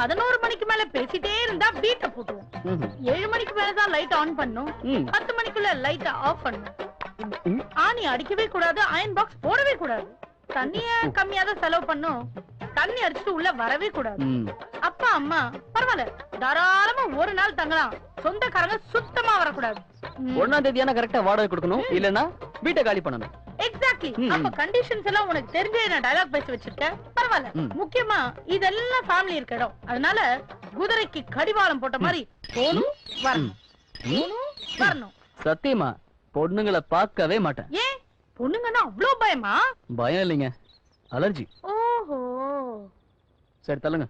11 மணிக்கு மேல பேசிட்டே இருந்தா வீட்டை போட்டுவோம். 7 மணிக்கு மேலதான் லைட் ஆன் பண்ணும். 10 மணிக்குள்ள லைட் ஆஃப் பண்ணும். ஆணி அடிக்கவே கூடாது, அயன் பாக்ஸ் போடவே கூடாது. தண்ணிய கம்மியாதான் செலவு பண்ணும். தண்ணி அடிச்சுட்டு உள்ள வரவே கூடாது. அப்பா அம்மா பரவாயில்ல, தாராளமா ஒரு நாள் தங்கலாம். சொந்தக்காரங்க சுத்தமா வரக்கூடாது. 1ஆம் தேதியான கரெக்டா வாடகை கொடுக்கணும், இல்லன்னா வீட்டை காலி பண்ணணும். எக்ஸாக்ட்லி. அப்ப கண்டிஷன்ஸ் எல்லாம் உனக்கு தெரிஞ்சே நான் டயலாக் பேசி வச்சிருக்கேன். பரவாயில்ல. முக்கியமா இதெல்லாம் ஃபேமிலி இருக்க இடம். அதனால குதிரைக்கு கடிவாளம் போட்ட மாதிரி போணும் வரணும். சத்தியமா பொண்ணுங்களை பார்க்கவே மாட்டேன். ஏன் பொண்ணுங்கன்னா அவ்வளவு பயமா? பயம் இல்லைங்க, அலர்ஜி. ஓஹோ, சரி தள்ளுங்க.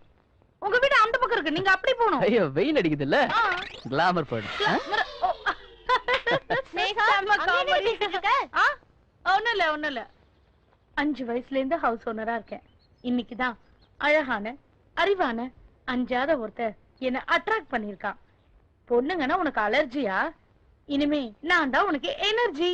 உங்க வீடு அந்த பக்கம் இருக்கு, நீங்க அப்படி போகணும். ஐயோ வெயில் அடிக்குது இல்ல, கிளாமர் போடு. ஒண்ணு இல்ல 5 வயசுல இருந்து ஹவுஸ் ஓனரா இருக்கேன். இன்னைக்குதான் அழகான அறிவான அஞ்சாத ஒருத்தர் என்ன அட்ராக்ட் பண்ணிருக்கான். பொண்ணுங்கன்னா உனக்கு அலர்ஜியா? இனிமே நான் தான் உனக்கு எனர்ஜி.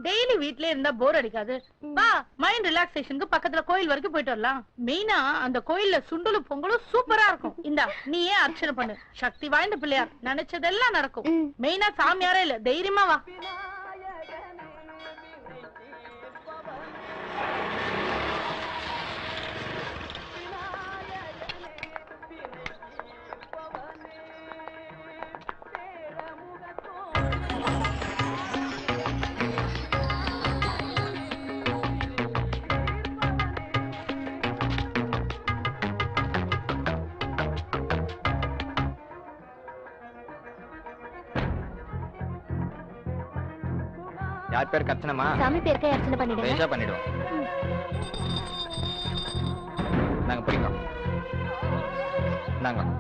டெய்லி வீட்லயே இருந்தா போர் அடிக்காது. வா, மைண்ட் ரிலாக்ஸேஷனுக்கு பக்கத்துல கோயில் வரைக்கும் போயிட்டு வரலாம். மெயினா அந்த கோயில்ல சுண்டலும் பொங்கலும் சூப்பரா இருக்கும். இந்தா நீயே அர்ச்சனை பண்ணு. சக்தி வாய்ந்த பிள்ளையார், நினைச்சதெல்லாம் நடக்கும். மெயினா சாமியாரே இல்ல, தைரியமா வா. யார் பேருக்கு அர்ச்சனைமா? சாமி பேருக்கு அர்ச்சனை பண்ணிடுங்க. பேஷா பண்ணிடுவோம். நாங்க பிடிக்கும். நாங்க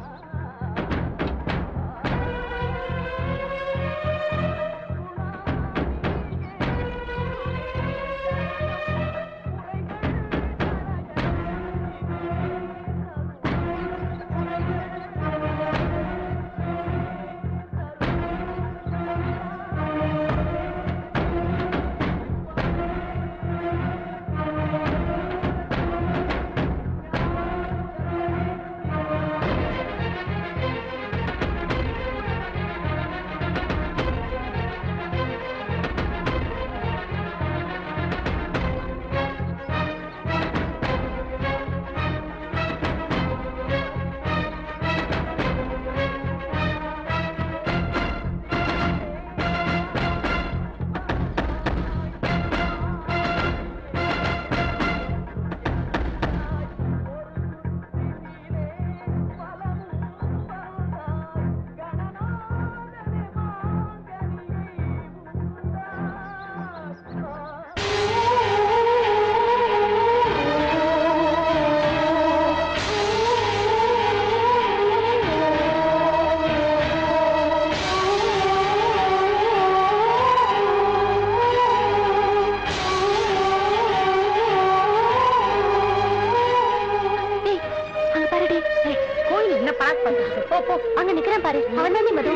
அங்க நிக்கிறான் பாரு, அவன் தானே மது.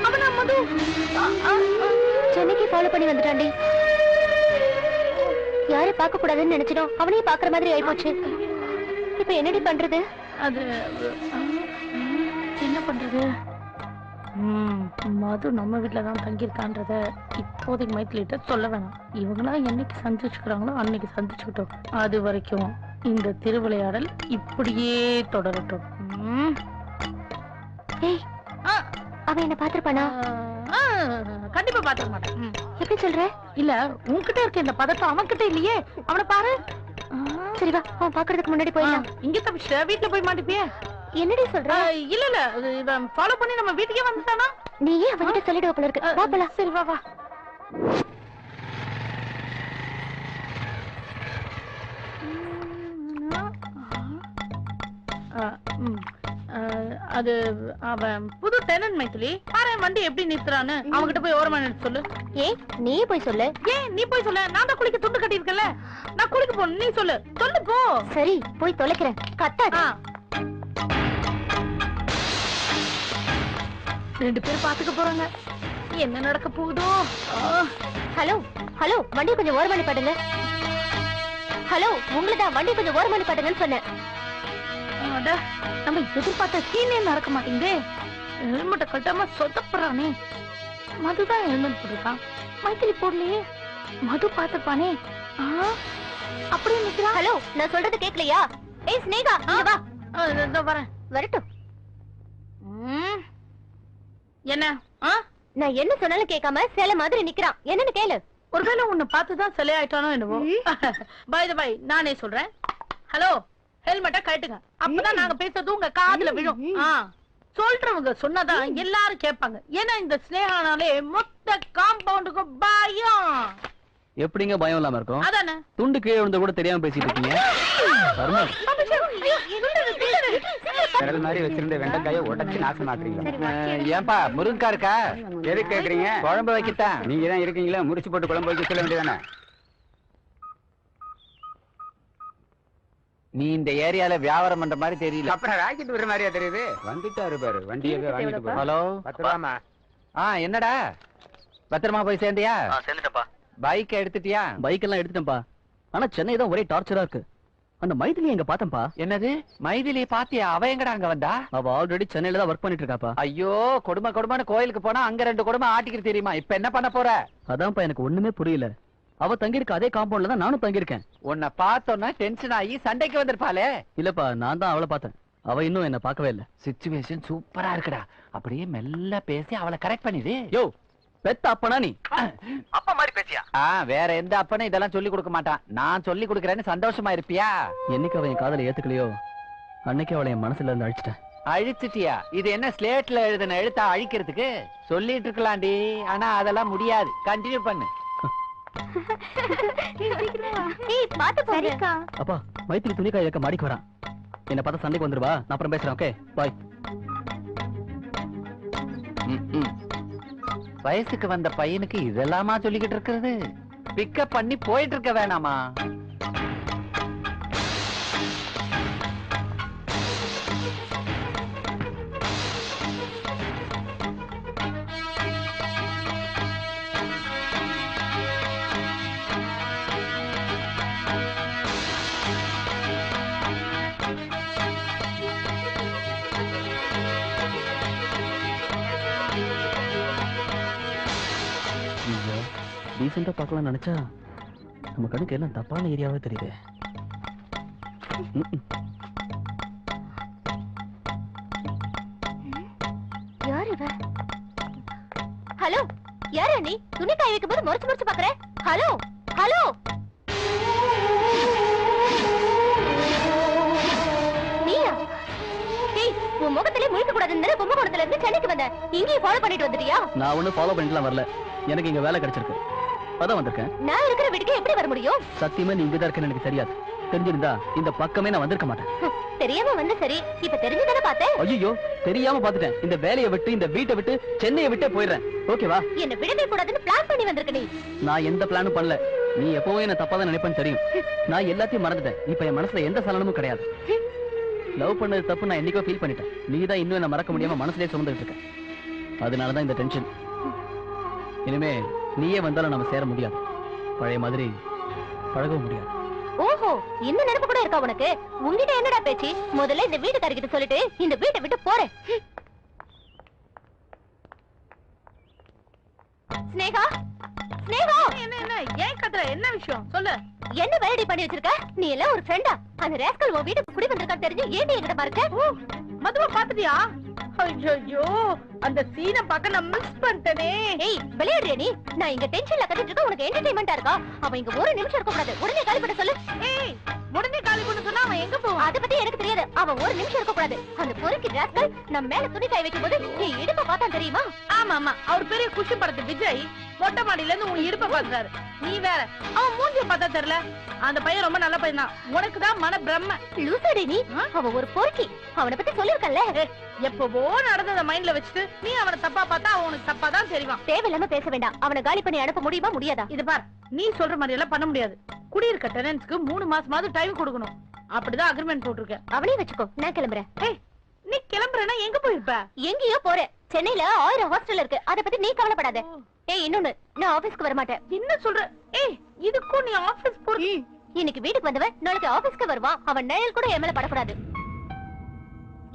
அவனா மது? சென்னைக்கு ஃபாலோ பண்ணி வந்துட்டாண்டி. யாரை பார்க்க கூடாதுன்னு நினைச்சிடும், அவனையும் பாக்குற மாதிரி ஆயிப்போச்சு. இப்ப என்னடி பண்றது? அது என்ன பண்றது? மது நம்ம வீட்டுலதான் தங்கியிருக்கான்றத இப்போதைக்கு மைத்திலிட்ட சொல்ல வேணாம். இவங்களா என்னைக்கு சந்திச்சுக்கிறாங்களோ அன்னைக்கு சந்திச்சுக்கிட்டோம். அது வரைக்கும் இந்த திருவிளையாடல் இப்படியே தொடரட்டும். அவன் என்ன பாத்திருப்பானா? கண்டிப்பா பாத்துக்க மாட்டேன். எப்படி சொல்ற? இல்ல, உன்கிட்ட இருக்க இந்த பதட்டம் அவன் கிட்ட இல்லையே. அவனை பாரு. சரி வா, அவன் பாக்குறதுக்கு முன்னாடி போயிடலாம். இங்க தப்பிச்ச வீட்டுல போய் மாட்டிப்பியே. என்னடி சொல்ற? இல்ல இல்ல, இவன் ஃபாலோ பண்ணி நம்ம வீட்டுக்கே வந்துட்டானா? நீயே அவன்கிட்ட சொல்லிடுவ போல இருக்கு. வா போலாம். சரி வா வா. அது அவன் புது டெனன்ட் மைத்திலி. பாரு வண்டி எப்படி நிறுத்துறான்னு. அவன்கிட்ட போய் ஓரமா நிறுத்த சொல்லு. ஏன் நீயே போய் சொல்லு. ஏன் நீ போய் சொல்லு? நான் தான் குளிக்க துண்டு கட்டி இருக்கல, நான் குளிக்க போகணும். நீ சொல்லு. சொல்லு போ. சரி போய் தொலைக்கிறேன். கத்தாத. 2 பேர் பாத்துக்க போறாங்க. என்ன நடக்க போகுதோ? ஹலோ ஹலோ, வண்டி கொஞ்சம் ஓரமா நிப்பாட்டுங்க. ஹலோ, உங்களதான் வண்டி கொஞ்சம் ஓரமா நிப்பாட்டுங்கன்னு சொன்னேன். அட, நம்ம எதிர்பார்த்த சீனே நடக்க மாட்டேங்குதே. ஹெல்மெட்டை கட்டாம சொதப்புறானே. மதுதான் ஹெல்மெட் போட்டிருக்கான், மைத்திரி போடலையே. மது பார்த்துப்பானே. அப்படியே நிக்கிறான். ஹலோ, நான் சொல்றது கேட்கலையா? ஏய் ஸ்னேகா, இங்க வா. இதோ வரேன். வரட்டும். என்ன? நான் என்ன சொன்னாலும் கேட்காம சில மாதிரி நிக்கிறான். என்னன்னு கேளு. ஒருவேளை உன்னை பார்த்துதான் சிலை ஆயிட்டானோ என்னவோ. பை த பை, நானே சொல்றேன். ஹலோ, ஹெல்மெட்டை கட்டுங்க, அப்பதான் நாங்க பேசுறது உங்க காதுல விழும். சொல்றவங்க சொன்னதான் எல்லாரும் கேட்பாங்க. ஏன்னா இந்த ஸ்னேகானாலே மொத்த காம்பவுண்டுக்கும் பயம். எப்படிங்க பயம் இல்லாம இருக்கும்? அதானே, துண்டு கீழே விழுந்த கூட தெரியாம பேசிட்டு இருக்கீங்க. விரல் மாதிரி வச்சிருந்த வெண்டைக்காயை உடைச்சு நாசமாக்குறீங்க. ஏன்பா முருங்கா இருக்கா? எது கேக்குறீங்க? குழம்பு வைக்கத்தான். நீங்க தான் இருக்கீங்களா, முறிச்சு போட்டு குழம்பு வைக்க சொல்ல வேண்டியதானே. நீ இந்த ஏரியால வியாபாரம் பண்ற மாதிரி தெரியல. அப்புறம் ராக்கெட் விடுற மாதிரியா தெரியுது? வந்துட்டாரு பாரு, வண்டியை வாங்கிட்டு போ. ஹலோ, பத்திரமா. என்னடா பத்திரமா போய் சேர்ந்தியா? சேர்ந்துட்டப்பா. பைக் எடுத்துட்டியா? பைக் எல்லாம் எடுத்துட்டேன்ப்பா. ஆனா சென்னை தான் ஒரே டார்ச்சரா இருக்கு. அந்த மைதிலி எங்க பார்த்தேன்ப்பா. என்னது மைதிலி பாத்தியா? அவ எங்கடா அங்க வந்தா? அவ ஆல்ரெடி சென்னையில தான் ஒர்க் பண்ணிட்டு இருக்காப்பா. ஐயோ, கொடுமைன்னு கோயிலுக்கு போனா அங்க 2 கொடுமை ஆட்டிக்கிட்டு தெரியுமா? இப்ப என்ன பண்ண போற? அதான்ப்பா எனக்கு ஒண்ணுமே புரியல. அவ தங்கியிருக்க அதே காம்பவுண்ட்ல தான் நானும் தங்கியிருக்கேன். உன்னை பார்த்தோன்னா டென்ஷன் ஆகி சண்டைக்கு வந்திருப்பாளே. இல்லப்பா, நான் தான் அவளை பார்த்தேன். அவ இன்னும் என்ன பார்க்கவே இல்ல. சிச்சுவேஷன் சூப்பரா இருக்குடா. அப்படியே மெல்ல பேசி அவளை கரெக்ட் பண்ணிடு. யோ, பெத்த அப்பனா நீ அப்பா மாதிரி பேசியா? வேற எந்த அப்பனும் இதெல்லாம் சொல்லி கொடுக்க மாட்டான். நான் சொல்லி கொடுக்கறேன்னு சந்தோஷமா இருப்பியா? என்னைக்கு அவன் என் காதலை ஏத்துக்கலையோ அன்னைக்கு அவளை என் மனசுல இருந்து அழிச்சிட்டேன். அழிச்சிட்டியா? இது என்ன ஸ்லேட்ல எழுதின எழுத்தா அழிக்கிறதுக்கு? சொல்லிட்டு இருக்கலாம்டி, ஆனா அதெல்லாம் முடியாது. கண்டினியூ பண்ணு. அப்பா, மைத்திரி துணிக்காய் வைக்க மாடிக்கு வரான். என்ன பார்த்தா சண்டைக்கு வந்துருவா. நான் அப்புறம் பேசுறேன். ஓகே, பாய். வயசுக்கு வந்த பையனுக்கு இதெல்லாமா சொல்லிக்கிட்டு இருக்கிறது? பிக்கப் பண்ணி போயிட்டு இருக்க வேணாமா? டீசெண்டா பார்க்கலாம் நினைச்சா நம்ம கணக்கு எல்லாம் தப்பான ஏரியாவே தெரியுது. ஹலோ, யாரா நீ? துணி காய வைக்கும் போது முறைச்சு பாக்குற. ஹலோ ஹலோ, நீயா? ஏய், உன் முகத்திலே முழிக்க கூடாதுன்னு கும்பகோணத்துல இருந்து சென்னைக்கு வந்த. இங்கேயும் ஃபாலோ பண்ணிட்டு வந்துட்டியா? நான் ஒண்ணு ஃபாலோ பண்ணிட்டுலாம் வரல. எனக்கு இங்க வேலை கிடைச்சிருக்கு, அதான் வந்திருக்கேன். நான் இருக்கிற வீட்டுக்கு எப்படி வர முடியும்? சத்தியமா நீ இங்கதான் இருக்கேன்னு எனக்கு தெரியாது. தெரிஞ்சிருந்தா இந்த பக்கமே நான் வந்திருக்க மாட்டேன். தெரியாம வந்து சரி, இப்ப தெரிஞ்சுதானே பார்த்தேன். ஐயோ, தெரியாம பாத்துட்டேன். இந்த வேலையை விட்டு, இந்த வீட்டை விட்டு, சென்னையை விட்டே போயிடுறேன். ஓகேவா? என்ன விடவே கூடாதுன்னு பிளான் பண்ணி வந்திருக்க நீ. நான் எந்த பிளானும் பண்ணல. நீ எப்பவும் என்ன தப்பா தான் நினைப்பேன்னு தெரியும். நான் எல்லாத்தையும் மறந்துட்டேன். இப்ப என் மனசுல எந்த சலனமும் கிடையாது. லவ் பண்ணது தப்பு நான் என்னைக்கோ ஃபீல் பண்ணிட்டேன். நீ தான் இன்னும் என்ன மறக்க முடியாம மனசுலயே சுமந்துட்டு இருக்க. அதனாலதான் இந்த டென்ஷன். இனிமே நீயே வந்தாலும் நம்ம சேர முடியாது. பழைய மாதிரி பழகவும் முடியாது. ஓஹோ, இந்த நினைப்பு கூட இருக்கா உனக்கு? உன்கிட்ட என்னடா பேச்சு? முதல்ல இந்த வீட்டுக்காரர்கிட்ட சொல்லிட்டு இந்த வீட்டை விட்டு போறேன். ஸ்னேகா, ஸ்னேகா, என்ன ஏன் கத்துற? என்ன விஷயம் சொல்லு. என்ன வேலைடி பண்ணி வச்சிருக்க? நீ எல்லாம் ஒரு ஃப்ரெண்டா? அந்த ரேஸ்கல் உன் வீட்டுக்கு குடி வந்திருக்கான்னு தெரிஞ்சு ஏன் என்கிட்ட பாருக்க? மதுவா பாத்துட்டியா? ஐயோ, அந்த சீனை பார்க்க நான் மிஸ் பண்ணிட்டேனே. ஏய், விளையாடுறியா நீ? நான் இங்க டென்ஷன்ல கத்திட்டு இருக்க, உனக்கு என்டர்டெயின்மெண்டா இருக்கா? அவன் இங்க ஒரு நிமிஷம் இருக்க கூடாது. உடனே காலி பண்ண சொல்லு. ஏய், உடனே காலி பண்ண சொன்னா அவன் எங்க போவான்? அத பத்தி எனக்கு தெரியாது. அவன் ஒரு நிமிஷம் இருக்க கூடாது. அந்த பொறுக்கி ராஸ்கல் நம்ம மேல துணி காய வைக்கும் போது நீ இடுப்ப பார்த்தா தெரியுமா? ஆமா ஆமா, அவர் பெரிய குஷி படத்து விஜய் மொட்டை மாடியில இருந்து உன் இடுப்ப பாக்குறாரு. நீ வேற அவன் மூஞ்சிய பார்த்தா தெரியல. அந்த பையன் ரொம்ப நல்ல பையன் தான். உனக்கு தான் மன பிரம்ம. லூசாடி நீ. அவன் ஒரு பொறுக்கி. அவனை பத்தி சொல்லிருக்கல. எப்பவோ நடந்தத மைண்ட்ல வச்சுட்டு நீ அவனை தப்பா பார்த்தா அவனுக்கு தப்பா தான் தெரியும். தேவையில்லாம பேச வேண்டாம். அவனை காலி பண்ணி அனுப்ப முடியுமா முடியாதா? இது பார், நீ சொல்ற மாதிரி எல்லாம் பண்ண முடியாது. குடியிருக்க டெனன்ட்ஸ்க்கு 3 மாசமாவது டைம் கொடுக்கணும். அப்படிதான் அக்ரிமெண்ட் போட்டிருக்கேன். அவனையும் வச்சுக்கோ, நான் கிளம்புறேன். ஏய், நீ கிளம்புறேன்னா எங்க போயிருப்ப? எங்கேயோ போறேன். சென்னையில 1000 ஹாஸ்டல் இருக்கு. அத பத்தி நீ கவலைப்படாத. ஏய், இன்னொன்னு, நான் ஆபீஸ்க்கு வர மாட்டேன். என்ன சொல்ற? ஏய், இதுக்கும் நீ ஆபீஸ் போறீ? இன்னைக்கு வீட்டுக்கு வந்தவன் நாளைக்கு ஆபீஸ்க்கு வருவான். அவன் நிழல் கூட என் மேல படக்கூடாது.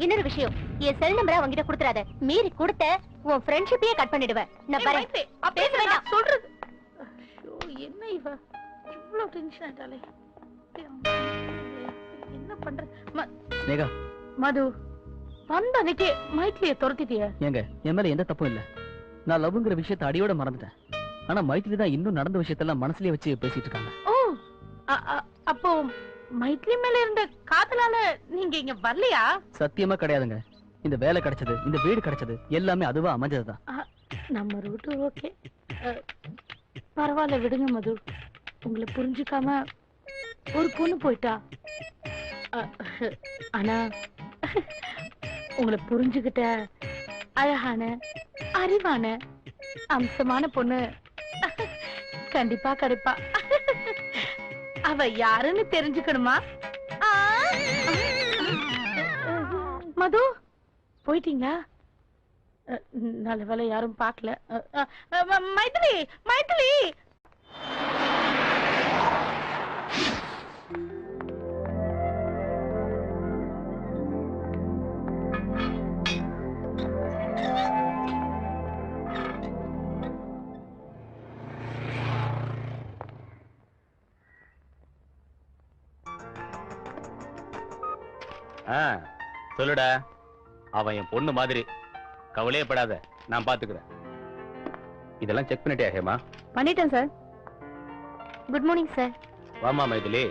இன்னொரு விஷயம், என் செல் நம்பரை அவங்கிட்ட கொடுத்துறாத. மீறி கொடுத்த உன் ஃப்ரெண்ட்ஷிப்பையே கட் பண்ணிடுவேன். நான் ஏய், வரேன். மைத்லி, அப்படியே பேச வேண்டாம். நான் சொல்றது. ஐயோ, என்ன இவ இவ்வளவு டென்ஷன் ஆயிட்டாலே. என்ன பண்றது? ஸ்னேகா, மது, வந்த அன்னைக்கு மைத்லியை துரத்திட்டிய. ஏங்க என் மேல எந்த தப்பும் இல்ல. நான் லவ்ங்கிற விஷயத்தை அடியோட மறந்துட்டேன். ஆனா மைத்திலி தான் இன்னும் நடந்த விஷயத்தெல்லாம் மனசுலயே வச்சு பேசிட்டு இருக்காங்க. ஓ, அப்போ மைத்லி மேல இருந்த காதலால நீங்க இங்க வரலையா? சத்தியமா கிடையாதுங்க. இந்த வேலை கிடைச்சது, இந்த வீடு கிடைச்சது எல்லாமே அதுவா அமைஞ்சதுதான். நம்ம ரூட் ஓகே, பரவாயில்ல, விடுங்க மது. உங்களை புரிஞ்சுக்காம ஒரு பொண்ணு போயிட்டா. ஆனா உங்களை புரிஞ்சுகிட்ட அழகான, அறிவான, அம்சமான பொண்ணு கண்டிப்பா கிடைப்பா. அவ யாருன்னு தெரிஞ்சுக்கணுமா? மது, போயிட்டீங்களா? நல்ல வேலை யாரும் பார்க்கல. மைதிலி, மைதிலி. சொல்லுடா. அவன் என் பொண்ணு மாதிரி, கவலையப்படாத, நான் பாத்துக்கிறேன். இதெல்லாம் செக் பண்ணிட்டியா ஹேமா? பண்ணிட்டேன் சார். Good morning sir. வாமா Mythili,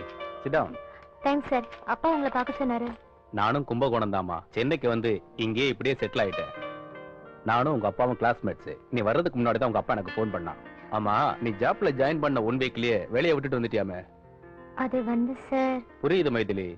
sit down. Thanks sir. அப்பா உங்களை பார்க்க சொன்னாரு. நானும் கும்பகோணம் தாமா. சென்னைக்கு வந்து இங்கேயே இப்படியே செட்டில் ஆயிட்டேன். நானும் உங்க அப்பாவும் கிளாஸ்மேட்ஸ். நீ வர்றதுக்கு முன்னாடி தான் உங்க அப்பா எனக்கு போன் பண்ணான். ஆமா, நீ ஜாப்ல ஜாயின் பண்ண 1 வீக்லயே வேலையை விட்டுட்டு வந்துட்டியாமே? அது வந்து சார். புரியுது மைதிலி.